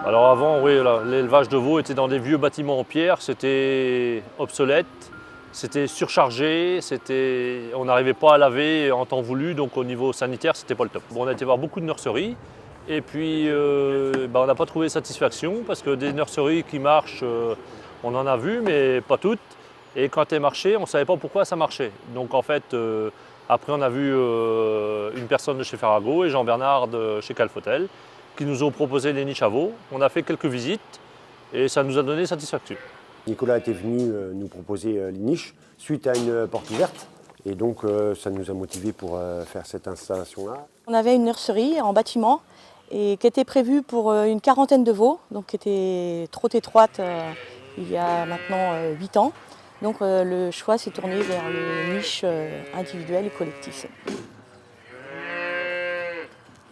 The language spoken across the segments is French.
Alors avant, oui, l'élevage de veaux était dans des vieux bâtiments en pierre, c'était obsolète, c'était surchargé, on n'arrivait pas à laver en temps voulu, donc au niveau sanitaire, c'était pas le top. Bon, on a été voir beaucoup de nurseries, et puis on n'a pas trouvé satisfaction, parce que des nurseries qui marchent, on en a vu, mais pas toutes. Et quand elles marchaient, on ne savait pas pourquoi ça marchait. Donc en fait, après on a vu une personne de chez Ferrago et Jean-Bernard de chez Calfotel, qui nous ont proposé les niches à veaux. On a fait quelques visites et ça nous a donné satisfaction. Nicolas était venu nous proposer les niches suite à une porte ouverte et donc ça nous a motivés pour faire cette installation-là. On avait une nurserie en bâtiment et qui était prévue pour une quarantaine de veaux, donc qui était trop étroite il y a maintenant 8 ans. Donc le choix s'est tourné vers les niches individuelles et collectives.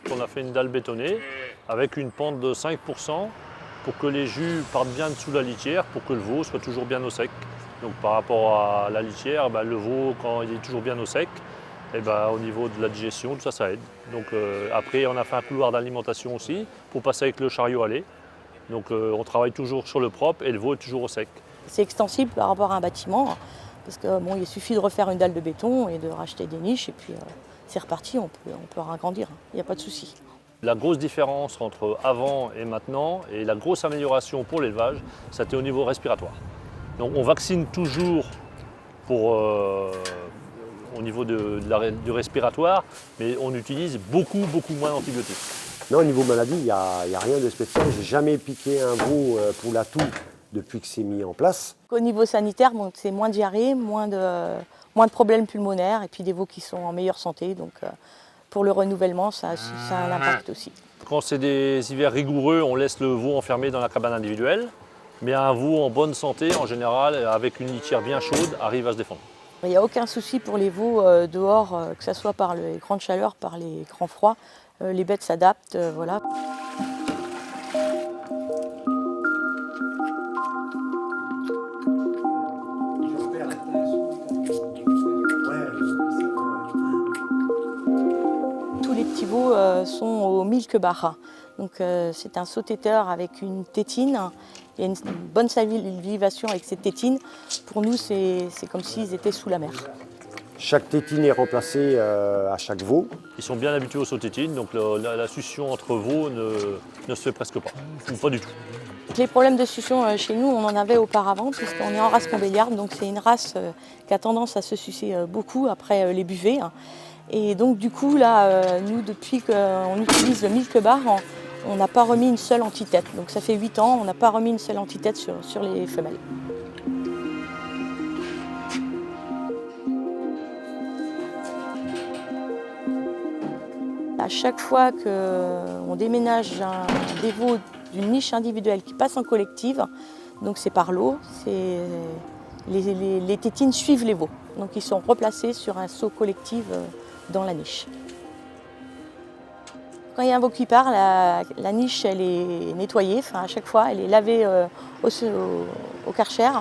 On a fait une dalle bétonnée avec une pente de 5% pour que les jus partent bien dessous la litière, pour que le veau soit toujours bien au sec. Donc par rapport à la litière, le veau, quand il est toujours bien au sec, au niveau de la digestion, tout ça, ça aide. Donc après, on a fait un couloir d'alimentation aussi pour passer avec le chariot à lait. Donc on travaille toujours sur le propre et le veau est toujours au sec. C'est extensible par rapport à un bâtiment, parce que il suffit de refaire une dalle de béton et de racheter des niches, et puis c'est reparti, on peut agrandir, il n'y a pas de souci. La grosse différence entre avant et maintenant, et la grosse amélioration pour l'élevage, c'était au niveau respiratoire. Donc on vaccine toujours au niveau du respiratoire, mais on utilise beaucoup moins d'antibiotiques. Non, au niveau maladie, il n'y a rien de spécial. J'ai jamais piqué un veau pour la toux depuis que c'est mis en place. Au niveau sanitaire, c'est moins de diarrhée, moins de problèmes pulmonaires, et puis des veaux qui sont en meilleure santé. Donc pour le renouvellement, ça a un impact aussi. Quand c'est des hivers rigoureux, on laisse le veau enfermé dans la cabane individuelle. Mais un veau en bonne santé, en général, avec une litière bien chaude, arrive à se défendre. Il n'y a aucun souci pour les veaux dehors, que ce soit par les grandes chaleurs, par les grands froids. Les bêtes s'adaptent, voilà. Tous les petits veaux sont au milk bar. Donc c'est un saut-téteur avec une tétine. Il y a une bonne salivation avec cette tétine. Pour nous, c'est comme s'ils étaient sous la mer. Chaque tétine est remplacée à chaque veau. Ils sont bien habitués aux sautétines, donc la succion entre veaux ne se fait presque pas, ou pas du tout. Les problèmes de succion chez nous, on en avait auparavant, puisqu'on est en race montbéliarde, donc c'est une race qui a tendance à se sucer beaucoup après les buvets. Et donc du coup, là, nous, depuis qu'on utilise le milk bar, on n'a pas remis une seule antitête. Donc ça fait 8 ans, on n'a pas remis une seule antitête sur les femelles. À chaque fois qu'on déménage des veaux d'une niche individuelle qui passe en collective, donc c'est par lot, les tétines suivent les veaux. Donc ils sont replacés sur un seau collectif dans la niche. Quand il y a un veau qui part, la niche elle est nettoyée, à chaque fois elle est lavée au Karcher,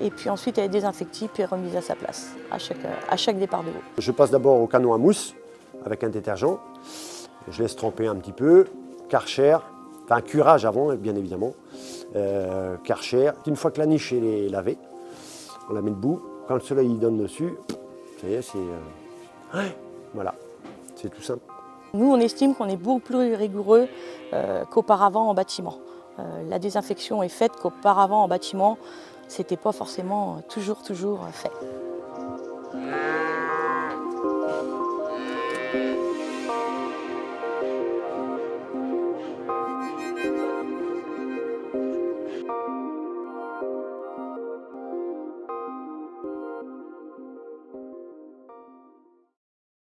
et puis ensuite elle est désinfectée puis remise à sa place à chaque départ de veau. Je passe d'abord au canon à mousse avec un détergent. Je laisse tremper un petit peu, Karcher, enfin curage avant bien évidemment, Karcher. Une fois que la niche est lavée, on la met debout. Quand le soleil donne dessus, ça y est, voilà, c'est tout simple. Nous, on estime qu'on est beaucoup plus rigoureux qu'auparavant en bâtiment. La désinfection est faite qu'auparavant en bâtiment, c'était pas forcément toujours fait.